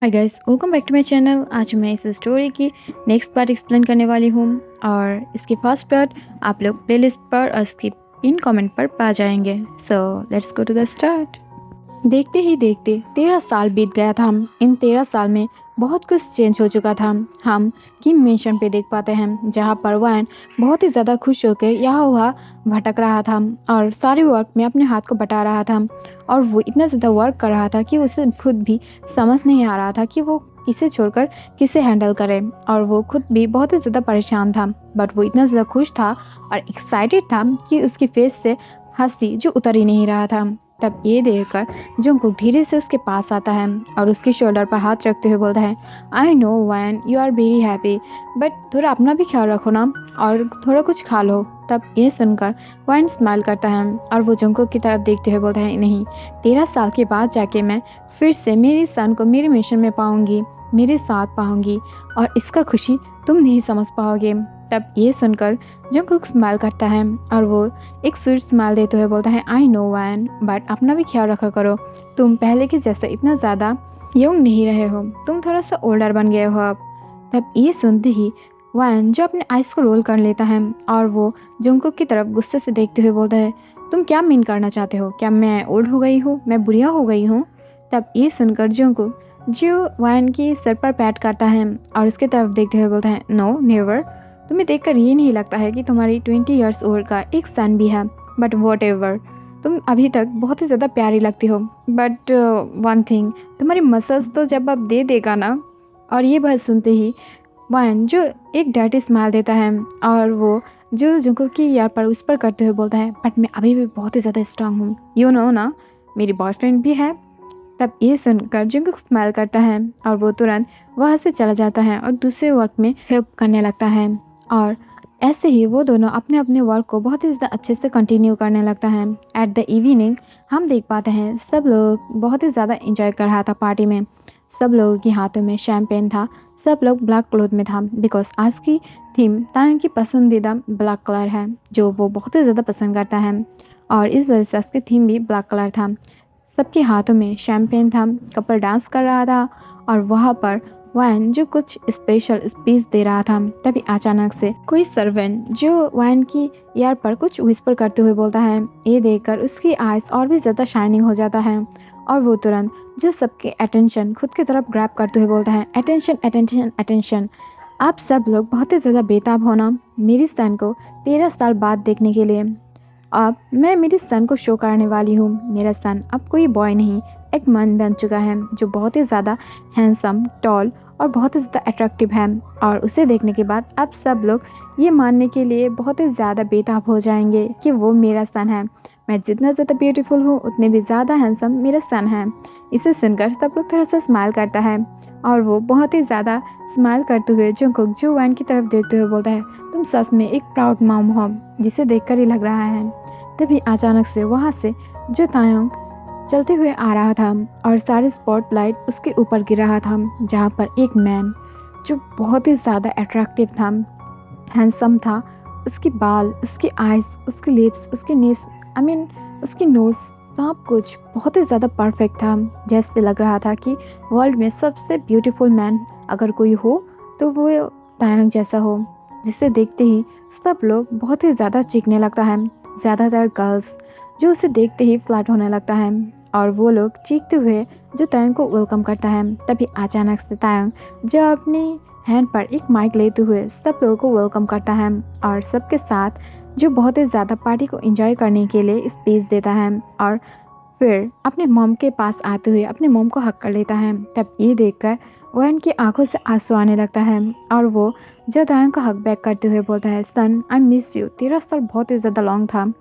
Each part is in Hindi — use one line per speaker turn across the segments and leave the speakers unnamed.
Hi guys, welcome back to my channel. आज मैं इस स्टोरी की नेक्स्ट पार्ट एक्सप्लेन करने वाली हूँ और इसकी फर्स्ट पार्ट आप लोग प्लेलिस्ट पर और इसकी पिन कमेंट पर पा जाएंगे। So let's go to the start. देखते ही देखते 13 साल बीत गया था। इन 13 साल में बहुत कुछ चेंज हो चुका था। हम किम मिशन पे देख पाते हैं जहाँ पर वैन बहुत ही ज़्यादा खुश होकर यहाँ वहाँ भटक रहा था और सारे वर्क में अपने हाथ को बटा रहा था। और वो इतना ज़्यादा वर्क कर रहा था कि उसे खुद भी समझ नहीं आ रहा था कि वो किसे छोड़कर किसे हैंडल करे। और वो खुद भी बहुत ही ज़्यादा परेशान था, बट वो इतना ज़्यादा खुश था और एक्साइटेड था कि उसकी फेस से हंसी जो उतर ही नहीं रहा था। तब ये देखकर जंगकुक धीरे से उसके पास आता है और उसके शोल्डर पर हाथ रखते हुए बोलता है, I know when you are very happy, but थोड़ा अपना भी ख्याल रखो ना और थोड़ा कुछ खा लो। तब ये सुनकर वैन स्माइल करता है और वो जंगकुक की तरफ देखते हुए बोलता है, नहीं, 13 साल के बाद जाके मैं फिर से मेरी सन को मेरे मिशन में पाऊंगी, मेरे साथ पाऊंगी और इसका खुशी तुम नहीं समझ पाओगे। तब ये सुनकर जंगकुक स्माइल करता है और वो एक स्वीट स्माइल देते हुए बोलता है, आई नो वैन, बट अपना भी ख्याल रखा करो। तुम पहले के जैसा इतना ज़्यादा यंग नहीं रहे हो, तुम थोड़ा सा ओल्डर बन गए हो अब। तब ये सुनते ही वैन जो अपने आइस को रोल कर लेता है और वो जंगकुक की तरफ गुस्से से देखते हुए बोलता है, तुम क्या मीन करना चाहते हो? क्या मैं ओल्ड हो गई हूँ, मैं बुढ़िया हो गई हूँ? तब ये सुनकर जंगकुक जो वैन की सर पर पैट करता है और उसकी तरफ देखते हुए बोलता है, नो नेवर, तुम्हें देखकर ये नहीं लगता है कि तुम्हारी 20 ईयर्स ओल्ड का एक सन भी है, बट वॉट एवर, तुम अभी तक बहुत ही ज़्यादा प्यारी लगती हो। बट वन थिंग, तुम्हारी मसल्स तो जब अब दे देगा ना। और ये बात सुनते ही वैन जो एक डर्टी स्माइल देता है और वो जो जुंको की यार पर उस पर करते हुए बोलता है, बट मैं अभी भी बहुत ही ज़्यादा स्ट्रांग हूँ, यू नो ना, मेरी बॉयफ्रेंड भी है। तब ये सुनकर जंकुक स्माइल करता है और वो तुरंत वहाँ से चला जाता है और दूसरे वर्क में हेल्प करने लगता है। और ऐसे ही वो दोनों अपने अपने वर्क को बहुत ही ज़्यादा अच्छे से कंटिन्यू करने लगता है। एट द इवनिंग हम देख पाते हैं सब लोग बहुत ही ज़्यादा इंजॉय कर रहा था पार्टी में। सब लोगों के हाथों में शैम्पेन था, सब लोग ब्लैक क्लोथ में था, बिकॉज आज की थीम तायंग की पसंदीदा ब्लैक कलर है जो वो बहुत ही ज़्यादा पसंद करता है और इस वजह से उसकी थीम भी ब्लैक कलर था। सबके हाथों में शैम्पेन था, कपल डांस कर रहा था और वहाँ पर वैन जो कुछ स्पेशल स्पीच दे रहा था। तभी अचानक से कोई सर्वेंट जो वैन की ईयर पर कुछ विस्पर करते हुए बोलता है। ये देखकर उसकी आइज और भी ज़्यादा शाइनिंग हो जाता है और वो तुरंत जो सबके अटेंशन खुद की तरफ ग्रैब करते हुए बोलता है, अटेंशन अटेंशन अटेंशन, आप सब लोग बहुत ही ज़्यादा बेताब हो ना मेरी सन को 13 साल बाद देखने के लिए। अब मैं मेरे सन को शो कराने वाली हूँ। मेरा सन अब कोई बॉय नहीं, एक मन बन चुका है जो बहुत ही ज़्यादा हैंडसम, टॉल और बहुत ही ज़्यादा अट्रैक्टिव है। और उसे देखने के बाद अब सब लोग ये मानने के लिए बहुत ही ज़्यादा बेताब हो जाएंगे कि वो मेरा सन है। मैं जितना ज़्यादा ब्यूटीफुल हूँ उतने भी ज़्यादा हैंडसम मेरा सन है। इसे सुनकर सब लोग थोड़ा सा स्माइल करता है और वो बहुत ही ज़्यादा स्माइल करते हुए जंगकुक जो वैन की तरफ देखते हुए बोलता है, तुम सच में एक प्राउड मॉम हो, जिसे देखकर ही लग रहा है। तभी अचानक से वहाँ से जो तायोंग चलते हुए आ रहा था और सारे स्पॉटलाइट उसके ऊपर गिर रहा था, जहाँ पर एक मैन जो बहुत ही ज़्यादा अट्रैक्टिव था, हैंडसम था, उसके बाल, उसकी आइज़, उसके लिप्स, उसके निप्स, आई मीन उसकी नोज़, सब कुछ बहुत ही ज़्यादा परफेक्ट था। जैसे लग रहा था कि वर्ल्ड में सबसे ब्यूटीफुल मैन अगर कोई हो तो वो तायंग जैसा हो, जिसे देखते ही सब लोग बहुत ही ज़्यादा चीखने लगता है। ज़्यादातर गर्ल्स जो उसे देखते ही फ्लर्ट होने लगता है और वो लोग चीखते हुए जो तायंग को वेलकम करता है। तभी अचानक से तायंग जो अपनी हैंड पर एक माइक लेते हुए सब लोगों को वेलकम करता है और सबके साथ जो बहुत ही ज़्यादा पार्टी को एंजॉय करने के लिए स्पेस देता है और फिर अपने मॉम के पास आते हुए अपने मॉम को हक कर लेता है। तब ये देखकर वैन की आंखों से आंसू आने लगता है और वो जो तायंग को हक बैक करते हुए बोलता है, सन आई मिस यू, 13 साल बहुत ही ज़्यादा लॉन्ग था।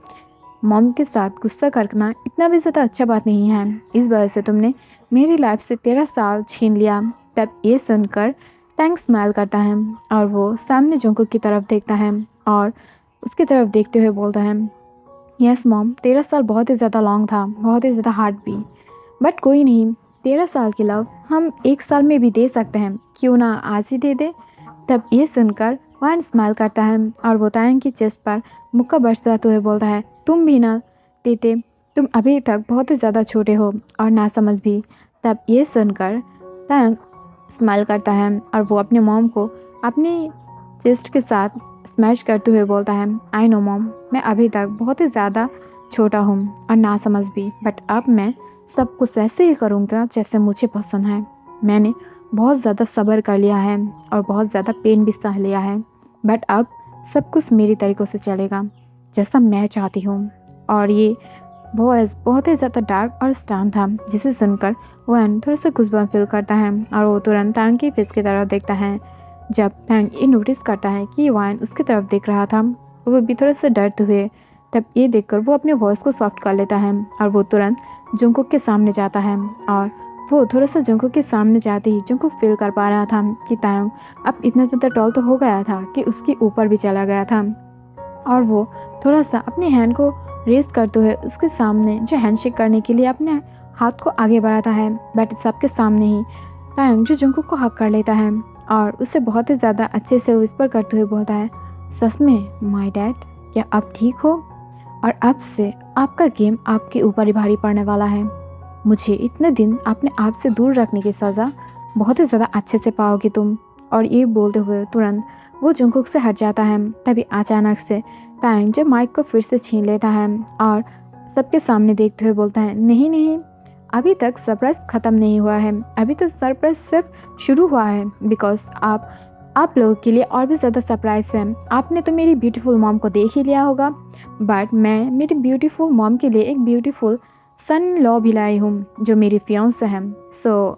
मॉम के साथ गुस्सा करना इतना भी ज़्यादा अच्छा बात नहीं है, इस वजह से तुमने मेरी लाइफ से 13 साल छीन लिया। तब ये सुनकर तायंग स्माइल करता है और वो सामने जंगकुक की तरफ देखता है और उसकी तरफ देखते हुए बोलता है, यस मॉम, 13 साल बहुत ही ज़्यादा लॉन्ग था, बहुत ही ज़्यादा हार्ड भी, बट कोई नहीं, 13 साल की लव हम 1 साल में भी दे सकते हैं, क्यों ना आज ही दे दे। तब ये सुनकर वैन स्माइल करता है और वो तायंग की चेस्ट पर मुक्का बरसाते हुए बोलता है, तुम भी ना देते, तुम अभी तक बहुत ही ज़्यादा छोटे हो और ना समझ भी। तब ये सुनकर तायंग स्माइल करता है और वो अपने मॉम को अपनी चेस्ट के साथ स्मैश करते हुए बोलता है, आई नो मॉम, मैं अभी तक बहुत ही ज़्यादा छोटा हूँ और नासमझ भी, बट अब मैं सब कुछ ऐसे ही करूँगा जैसे मुझे पसंद है। मैंने बहुत ज़्यादा सब्र कर लिया है और बहुत ज़्यादा पेन भी सह लिया है, बट अब सब कुछ मेरी तरीक़ों से चलेगा जैसा मैं चाहती हूँ। और ये वॉइस बहुत ही ज़्यादा डार्क और स्टर्न था, जिसे सुनकर वैन थोड़ा सा गुस्बा फील करता है और वो तुरंत तांग की फेस की तरफ देखता है। जब तांग ये नोटिस करता है कि वैन उसकी तरफ देख रहा था, वो भी थोड़ा सा डरते हुए, तब ये देखकर वो अपने वॉइस को सॉफ्ट कर लेता है और वो तुरंत जंगकुक के सामने जाता है। और वो थोड़ा सा जंगकुक के सामने जाते ही जंगकुक फील कर पा रहा था कि तांग अब इतना ज़्यादा टॉल तो हो गया था कि उसके ऊपर भी चला गया था। और वो थोड़ा सा अपने हैंड को रेस करते हुए उसके सामने जो हैंडशेक करने के लिए अपने हाथ को आगे बढ़ाता है, बट सबके सामने ही तांग जो जंगकुक को हक कर लेता है और उससे बहुत ही ज़्यादा अच्छे से विस्पर करते हुए बोलता है, सच में माय डैड, क्या आप ठीक हो? और अब से आपका गेम आपके ऊपर ही भारी पड़ने वाला है। मुझे इतने दिन अपने आप से दूर रखने की सज़ा बहुत ही ज़्यादा अच्छे से पाओगे तुम। और ये बोलते हुए तुरंत वो जंगकुक से हट जाता है। तभी अचानक से तांग जो माइक को फिर से छीन लेता है और सबके सामने देखते हुए बोलता है, नहीं नहीं, अभी तक सरप्राइज ख़त्म नहीं हुआ है, अभी तो सरप्राइज सिर्फ शुरू हुआ है। बिकॉज आप लोगों के लिए और भी ज़्यादा सरप्राइज है। आपने तो मेरी ब्यूटीफुल मॉम को देख ही लिया होगा, बट मैं मेरी ब्यूटीफुल मॉम के लिए एक ब्यूटीफुल सन लॉ भी लाई हूँ जो मेरी फियांसे है। सो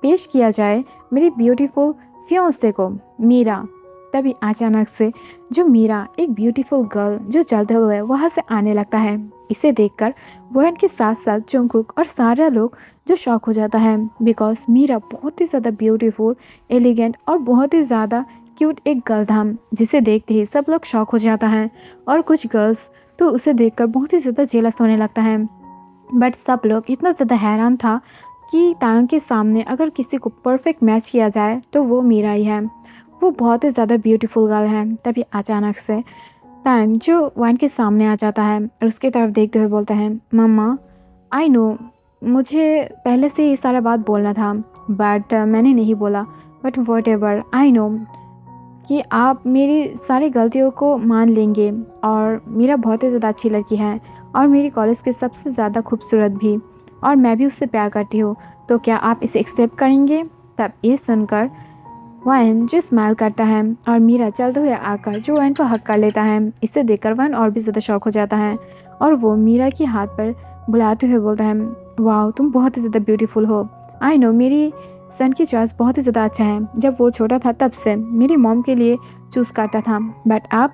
पेश किया जाए मेरी ब्यूटीफुल फियांसे को, मीरा। तभी अचानक से जो मीरा एक ब्यूटीफुल गर्ल जो चलते हुए वहाँ से आने लगता है। इसे देखकर वैन के साथ साथ जंगकुक और सारा लोग जो शॉक हो जाता है, बिकॉज मीरा बहुत ही ज़्यादा ब्यूटीफुल, एलिगेंट और बहुत ही ज़्यादा क्यूट एक गर्ल था, जिसे देखते ही सब लोग शॉक हो जाता है। और कुछ गर्ल्स तो उसे देखकर बहुत ही ज़्यादा जेलस होने लगता है। बट सब लोग इतना ज़्यादा हैरान था कि तांग के सामने अगर किसी को परफेक्ट मैच किया जाए तो वो मीरा ही है। वो बहुत ही ज़्यादा ब्यूटीफुल गर्ल है। तभी अचानक से तांग जो वैन के सामने आ जाता है और उसकी तरफ देखते हुए बोलता है, मम्मा, आई नो मुझे पहले से ये सारा बात बोलना था, बट मैंने नहीं बोला। But what ever, I know कि आप मेरी सारी गलतियों को मान लेंगे और मीरा बहुत ही ज़्यादा अच्छी लड़की है और मेरी कॉलेज की सबसे ज़्यादा खूबसूरत भी, और मैं भी उससे प्यार करती हूँ, तो क्या आप इसे एक्सेप्ट करेंगे? तब ये सुनकर वैन जो स्माइल करता है और मीरा चलते हुए आकर जो वैन को हक कर लेता है। इसे देखकर वैन और भी ज़्यादा शॉक हो जाता है और वो मीरा के हाथ पर बुलाते हुए बोलता है, वाह, तुम बहुत ही ज़्यादा ब्यूटीफुल हो। आई नो मेरी सन की चॉइस बहुत ही ज़्यादा अच्छा है। जब वो छोटा था तब से मेरी मॉम के लिए चूज़ करता था, बट अब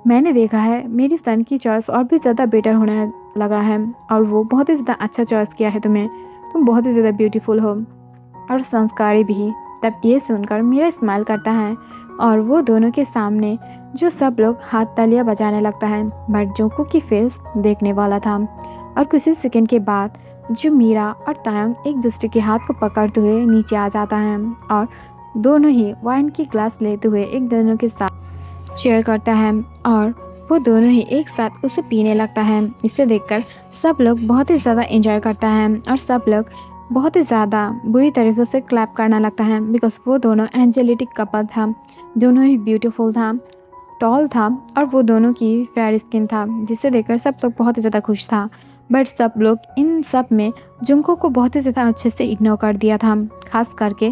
मैंने देखा है मेरी सन की चॉइस और भी ज़्यादा बेटर होने लगा है और वो बहुत ही ज़्यादा अच्छा चॉइस किया है तुम्हें। तुम बहुत ही ज़्यादा ब्यूटीफुल हो और संस्कारी भी। तब ये सुनकर मीरा स्माइल करता है और वो दोनों के सामने जो सब लोग हाथ तालियां बजाने लगता है, बट जंगकुक की फेस देखने वाला था। और कुछ ही सेकंड के बाद जो मीरा और तायंग एक दूसरे के हाथ को पकड़ते हुए नीचे आ जाता है और दोनों ही वाइन की ग्लास लेते हुए एक दोनों के साथ शेयर करता है और वो दोनों ही एक साथ उसे पीने लगता है। इसे देखकर सब लोग बहुत ही ज़्यादा एंजॉय करता है और सब लोग बहुत ही ज़्यादा बुरी तरीके से क्लैप करना लगता है, बिकॉज वो दोनों एंजेलिटिक कपल था, दोनों ही ब्यूटीफुल था, टॉल था और वो दोनों की फेयर स्किन था, जिसे देखकर सब लोग बहुत ही ज़्यादा खुश था। बट सब लोग इन सब में जंगकुक को बहुत ही ज़्यादा अच्छे से इग्नोर कर दिया था, खास करके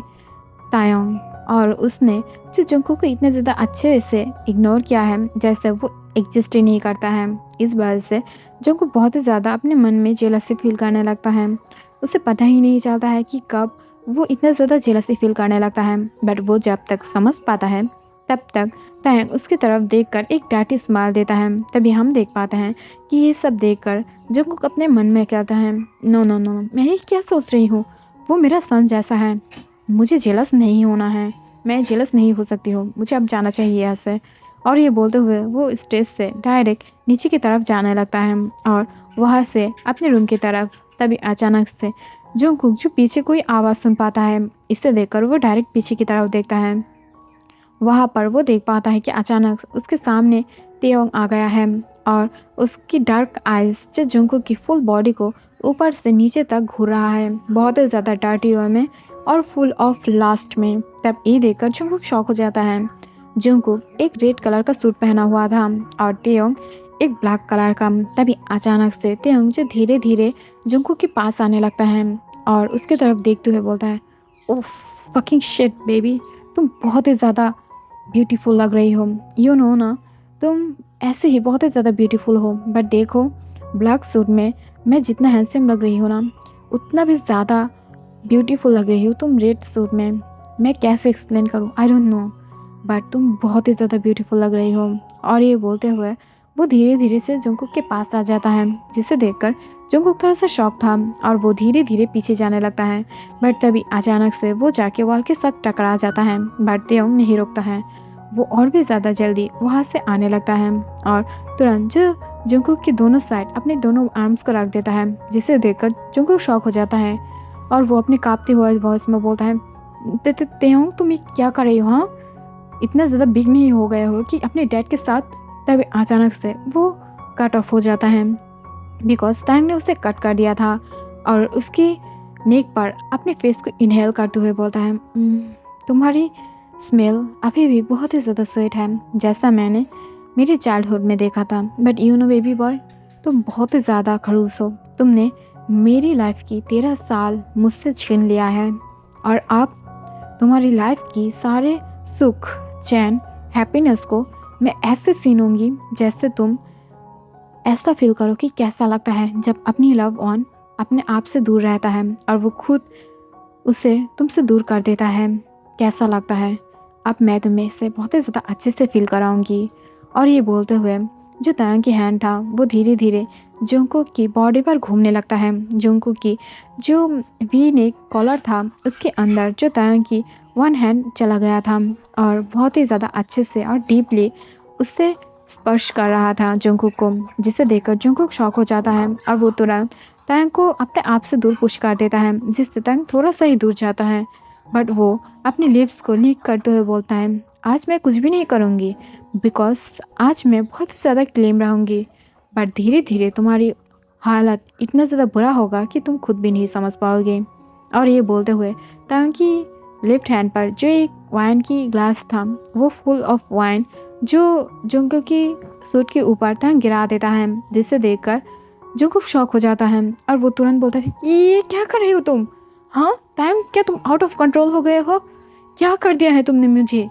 तायोंग। और उसने जो जंगकुक को इतने ज़्यादा अच्छे से इग्नोर किया है जैसे वो एग्जिस्ट ही नहीं करता है। इस वजह से जंगकुक बहुत ही ज़्यादा अपने मन में जेलसी फील करने लगता है। उसे पता ही नहीं चलता है कि कब वो इतना ज़्यादा जेलसी फील करने लगता है, बट वो जब तक समझ पाता है तब तक तायंग उसकी तरफ देखकर एक डांटी स्माइल देता है। तभी हम देख पाते हैं कि ये सब देखकर जंगकुक अपने मन में कहता है, नो नो नो, मैं ये क्या सोच रही हूँ, वो मेरा सन जैसा है, मुझे जेलस नहीं होना है, मैं जेलस नहीं हो सकती हूँ, मुझे अब जाना चाहिए यहाँ से। और ये बोलते हुए वो स्टेज से डायरेक्ट नीचे की तरफ जाने लगता है और वहाँ से अपने रूम की तरफ। तभी अचानक से जंगकुक जो पीछे कोई आवाज़ सुन पाता है, इसे देखकर वो डायरेक्ट पीछे की तरफ देखता है। वहाँ पर वो देख पाता है कि अचानक उसके सामने तेयोंग आ गया है और उसकी डार्क आइज जो जंगकुक की फुल बॉडी को ऊपर से नीचे तक घूर रहा है, बहुत ही ज़्यादा डर्टी वे में और फुल ऑफ लास्ट में। तब ये देखकर जंगकुक शॉक हो जाता है। जंगकुक एक रेड कलर का सूट पहना हुआ था और टेयोंग एक ब्लैक कलर का। तभी अचानक से टेयोंग जो धीरे धीरे जंगकुक के पास आने लगता है और उसके तरफ देखते हुए बोलता है, ओह फकिंग शिट बेबी, तुम बहुत ही ज़्यादा ब्यूटीफुल लग रही हो। यू नो ना, तुम ऐसे ही बहुत ही ज़्यादा ब्यूटीफुल हो, बट देखो ब्लैक सूट में मैं जितना हैंडसम लग रही हूँ ना, उतना भी ज़्यादा ब्यूटीफुल लग रही हो तुम रेड सूट में। मैं कैसे एक्सप्लेन करूँ, आई डोंट नो, बट तुम बहुत ही ज़्यादा ब्यूटीफुल लग रही हो। और ये बोलते हुए वो धीरे धीरे से जंगकुक के पास आ जाता है, जिसे देखकर जंगकुक थोड़ा सा शॉक था और वो धीरे धीरे पीछे जाने लगता है। बट तभी अचानक से वो जाके वॉल के साथ टकरा जाता है, बट टेयोंग नहीं रोकता है। वो और भी ज़्यादा जल्दी वहाँ से आने लगता है और तुरंत जंगकुक की दोनों साइड अपने दोनों आर्म्स को रख देता है, जिसे देखकर जंगकुक शॉक हो जाता है और वो अपनी कांपती हुई वॉइस में बोलता है, टेयोंग तुम ये क्या कर रही हो? हाँ, इतना ज़्यादा बिग नहीं हो गए हो कि अपने डैड के साथ? तभी अचानक से वो कट ऑफ हो जाता है, बिकॉज टैंग ने उसे कट कर दिया था और उसकी नेक पर अपने फेस को इनहेल करते हुए बोलता है, तुम्हारी स्मेल अभी भी बहुत ही ज़्यादा स्वीट है, जैसा मैंने मेरे चाइल्डहुड में देखा था। But you know baby boy, तुम बहुत ही ज़्यादा खड़ूस हो। तुमने मेरी लाइफ की 13 साल मुझसे छीन लिया है और अब तुम्हारी लाइफ की सारे सुख, चैन, हैप्पीनेस को मैं ऐसे छीनूंगी जैसे तुम ऐसा फील करो कि कैसा लगता है जब अपनी लव ऑन अपने आप से दूर रहता है और वो खुद उसे तुमसे दूर कर देता है। कैसा लगता है? अब मैं तुम्हें इसे बहुत ही ज़्यादा अच्छे से फील कराऊंगी। और ये बोलते हुए जो तायंग की हैंड था वो धीरे धीरे जंगकुक की बॉडी पर घूमने लगता है। जंगकुक की जो वी नेक कॉलर था उसके अंदर जो तायंग की वन हैंड चला गया था और बहुत ही ज़्यादा अच्छे से और डीपली उससे स्पर्श कर रहा था जंगकुक को, जिसे देखकर जंगकुक शॉक हो जाता है और वो तुरंत तायंग को अपने आप से दूर पुश कर देता है, जिससे तायंग थोड़ा सा ही दूर जाता है। बट वो अपने लिप्स को लीक करते हुए बोलता है, आज मैं कुछ भी नहीं करूँगी, बिकॉज आज मैं बहुत ही ज़्यादा क्लेम रहूँगी, बट धीरे धीरे तुम्हारी हालत इतना ज़्यादा बुरा होगा कि तुम खुद भी नहीं समझ पाओगे। और ये बोलते हुए तायंग की लेफ्ट हैंड पर जो एक वाइन की ग्लास था वो फुल ऑफ वाइन जो जंगकुक की सूट के ऊपर तायंग गिरा देता है, जिसे देखकर जंगकुक शॉक हो जाता है और वो तुरंत बोलता है, ये क्या कर रही हो तुम? हाँ तायंग, क्या तुम आउट ऑफ कंट्रोल हो गए हो? क्या कर दिया है तुमने मुझे?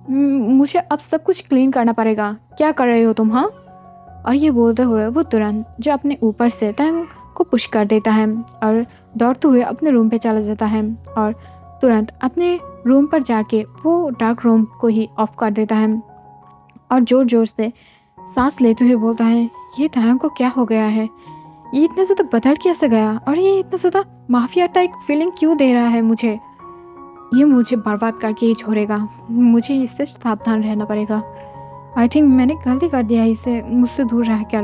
मुझे अब सब कुछ क्लीन करना पड़ेगा। क्या कर रहे हो तुम? हाँ। और ये बोलते हुए वो तुरंत जो अपने ऊपर से तायंग को पुश कर देता है और दौड़ते हुए अपने रूम पे चला जाता है और तुरंत अपने रूम पर जाके वो डार्क रूम को ही ऑफ कर देता है और ज़ोर ज़ोर से सांस लेते हुए बोलता है, ये तायंग को क्या हो गया है? ये इतना ज़्यादा बदल कैसे गया और ये इतना ज़्यादा माफिया टाइप फीलिंग क्यों दे रहा है मुझे? ये मुझे बर्बाद करके ही छोड़ेगा, मुझे इससे सावधान रहना पड़ेगा। आई थिंक मैंने गलती कर दिया है इसे मुझसे दूर रहकर।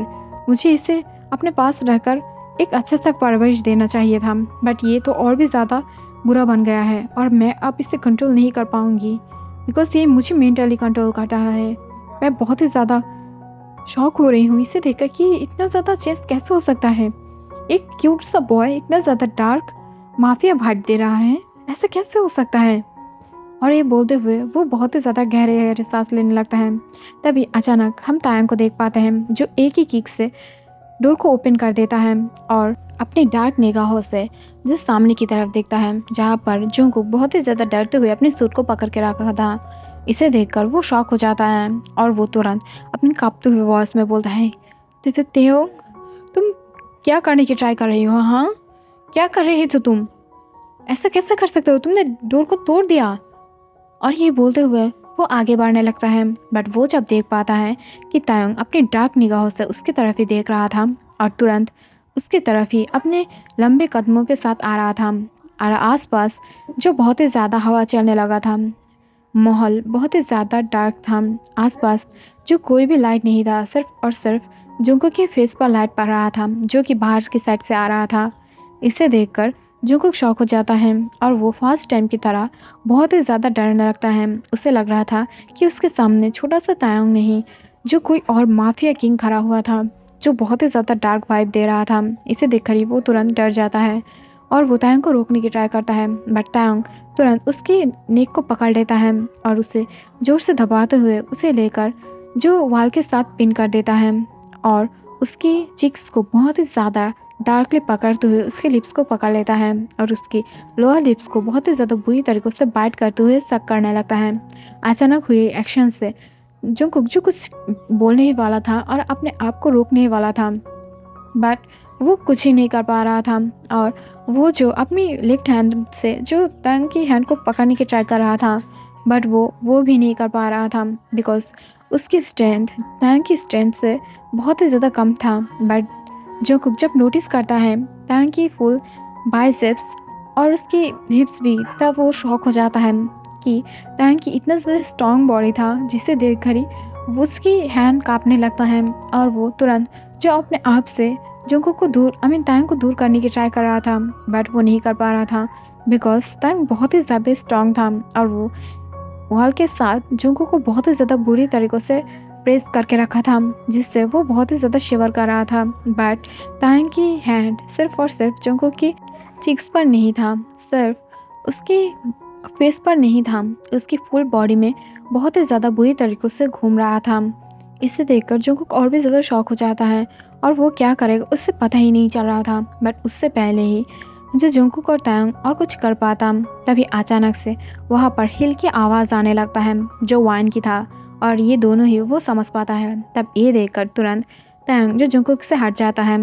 मुझे इसे अपने पास रहकर एक अच्छा सा परवरिश देना चाहिए था, बट ये तो और भी ज़्यादा बुरा बन गया है और मैं अब इसे कंट्रोल नहीं कर पाऊँगी, बिकॉज ये मुझे मेंटली कंट्रोल कर रहा है। मैं बहुत ही ज़्यादा शॉक हो रही हूँ इसे देखकर कि इतना ज़्यादा चेंज कैसे हो सकता है। एक क्यूट सा बॉय इतना ज़्यादा डार्क माफिया वाइब दे रहा है, ऐसा कैसे हो सकता है? और ये बोलते हुए वो बहुत ही ज़्यादा गहरे गहरे सांस लेने लगता है। तभी अचानक हम तायंग को देख पाते हैं जो एक ही किक से डोर को ओपन कर देता है और अपनी डार्क निगाहों से जो सामने की तरफ देखता है, जहाँ पर जंगकुक बहुत ही ज़्यादा डरते हुए अपने सूट को पकड़ के रखा था। इसे देखकर वो शॉक हो जाता है और वो तुरंत अपनी कांपते हुए वॉइस में बोलता है, टेयोंग तुम क्या करने की ट्राई कर रही हो? हाँ, क्या कर रही थी तुम? ऐसा कैसे कर सकते हो? तुमने डोर को तोड़ दिया। और ये बोलते हुए वो आगे बढ़ने लगता है, बट वो जब देख पाता है कि तायंग अपनी डार्क निगाहों से उसकी तरफ ही देख रहा था और तुरंत उसकी तरफ ही अपने लंबे कदमों के साथ आ रहा था और आसपास जो बहुत ही ज़्यादा हवा चलने लगा था, माहौल बहुत ही ज़्यादा डार्क था। आसपास जो कोई भी लाइट नहीं था, सिर्फ और सिर्फ जंगकुक के फेस पर लाइट पड़ रहा था जो कि बाहर की साइड से आ रहा था। इसे देखकर जंगकुक शॉक हो जाता है और वो फर्स्ट टाइम की तरह बहुत ही ज़्यादा डरने लगता है। उसे लग रहा था कि उसके सामने छोटा सा तायंग नहीं, जो कोई और माफिया किंग खड़ा हुआ था जो बहुत ही ज़्यादा डार्क वाइब दे रहा था। इसे देखकर ही वो तुरंत डर जाता है और वो तायंग को रोकने की ट्राई करता है, बट तायंग तुरंत उसकी नेक को पकड़ लेता है और उसे जोर से दबाते हुए उसे लेकर जो वाल के साथ पिन कर देता है और उसकी चिक्स को बहुत ही ज़्यादा डार्कली पकड़ते हुए उसके लिप्स को पकड़ लेता है और उसकी लोअर लिप्स को बहुत ही ज़्यादा बुरी तरीक़ों से बाइट करते हुए सक करने लगता है। अचानक हुए एक्शन से जंगकुक जो कुछ बोलने ही वाला था और अपने आप को रोकने ही वाला था, बट वो कुछ ही नहीं कर पा रहा था और वो जो अपनी लेफ्ट हैंड से जो तायंग की हैंड को पकड़ने की ट्राई कर रहा था, बट वो भी नहीं कर पा रहा था बिकॉज उसकी स्ट्रेंथ तायंग की स्ट्रेंथ से बहुत ही ज़्यादा कम था। बट जंगकुक जब नोटिस करता है तायंग की फुल बाइसेप्स और उसकी हिप्स भी, तब वो शॉक हो जाता है कि तायंग की इतना ज़्यादा स्ट्रॉन्ग बॉडी था जिसे देखकर ही उसकी हैंड कांपने लगता है और वो तुरंत जो अपने आप से जंगकुक को दूर तायंग को दूर करने की ट्राई कर रहा था, बट वो नहीं कर पा रहा था बिकॉज तायंग बहुत ही ज़्यादा स्ट्रॉन्ग था और वो वॉल के साथ जंगकुक को बहुत ही ज़्यादा बुरी तरीक़ों से प्रेस करके रखा था जिससे वो बहुत ही ज़्यादा शिवर कर रहा था। बट तायंग की हैंड सिर्फ और सिर्फ जंगकुक की चिक्स पर नहीं था, सिर्फ उसकी फेस पर नहीं था, उसकी फुल बॉडी में बहुत ही ज़्यादा बुरी तरीक़ों से घूम रहा था। इसे देखकर जंगकुक और भी ज़्यादा शॉक हो जाता है और वो क्या करेगा उससे पता ही नहीं चल रहा था। बट उससे पहले ही जो जंगकुक और तायंग और कुछ कर पाता, तभी अचानक से वहाँ पर हिल की आवाज़ आने लगता है जो वाइन की था और ये दोनों ही वो समझ पाता है। तब ये देखकर तुरंत तायंग जो जंगकुक से हट जाता है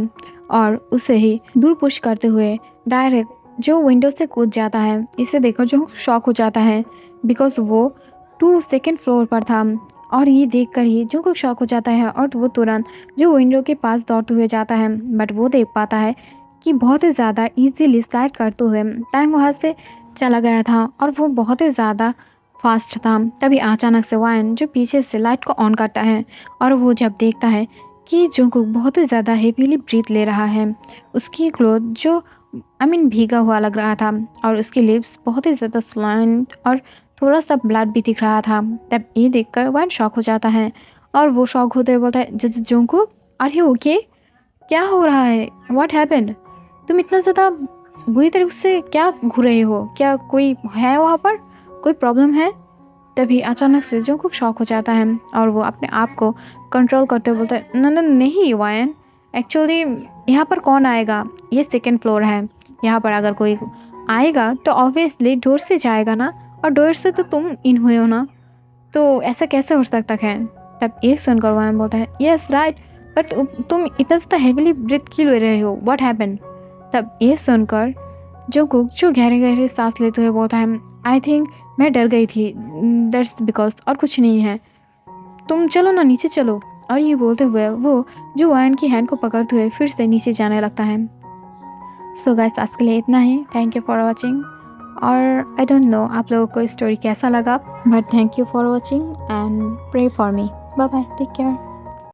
और उसे ही दूर पुश करते हुए डायरेक्ट जो विंडो से कूद जाता है। इसे देखकर जो शॉक हो जाता है बिकॉज वो 2nd फ्लोर पर था और ये देखकर ही जंगकुक शॉक हो जाता है और वो तुरंत जो विंडो के पास दौड़ते हुए जाता है। बट वो देख पाता है कि बहुत ही ज़्यादा ईजीली स्लाइड करते हुए तायंग वहाँ से चला गया था और वो बहुत ही ज़्यादा फास्ट था। तभी अचानक से वाइन जो पीछे से लाइट को ऑन करता है और वो जब देखता है कि जंगकुक बहुत ही ज़्यादा हेवीली ब्रीथ ले रहा है, उसकी क्लोथ जो भीगा हुआ लग रहा था और उसकी लिप्स बहुत ही ज़्यादा स्लाइंट और थोड़ा सा ब्लड भी दिख रहा था। तब ये देखकर वाइन शॉक हो जाता है और वो शॉक होते हुए बोलता है, जंगकुक आर यू ओके? क्या हो रहा है? What happened? तुम इतना ज़्यादा बुरी तरीके से क्या घूर रहे हो? क्या कोई है वहाँ पर? कोई प्रॉब्लम है? तभी अचानक से जंगकुक शॉक हो जाता है और वो अपने आप को कंट्रोल करते हुए बोलता है, नहीं वाइन, एक्चुअली यहाँ पर कौन आएगा? ये 2nd फ्लोर है, यहाँ पर अगर कोई आएगा तो ऑब्वियसली डोर से जाएगा ना, और डोर से तो तुम इन हुए हो ना, तो ऐसा कैसे हो सकता है? तब ये सुनकर वाइन बोलता है, यस राइट, बट तुम इतना ज़्यादा हेविली ब्रीथ क्यों ले रहे हो? What happened? तब ये सुनकर जंगकुक जो गहरे गहरे सांस लेते हुए बोलता है, आई थिंक मैं डर गई थी, दैट्स बिकॉज, और कुछ नहीं है, तुम चलो ना, नीचे चलो। और ये बोलते हुए वो जो वाइन की हैंड को पकड़ते हुए फिर से नीचे जाने लगता है। सो गाइस, आज के लिए इतना ही। Thank you for watching. और आई डोंट नो आप लोगों को स्टोरी कैसा लगा, but thank you for watching and pray for me. Bye bye, take care.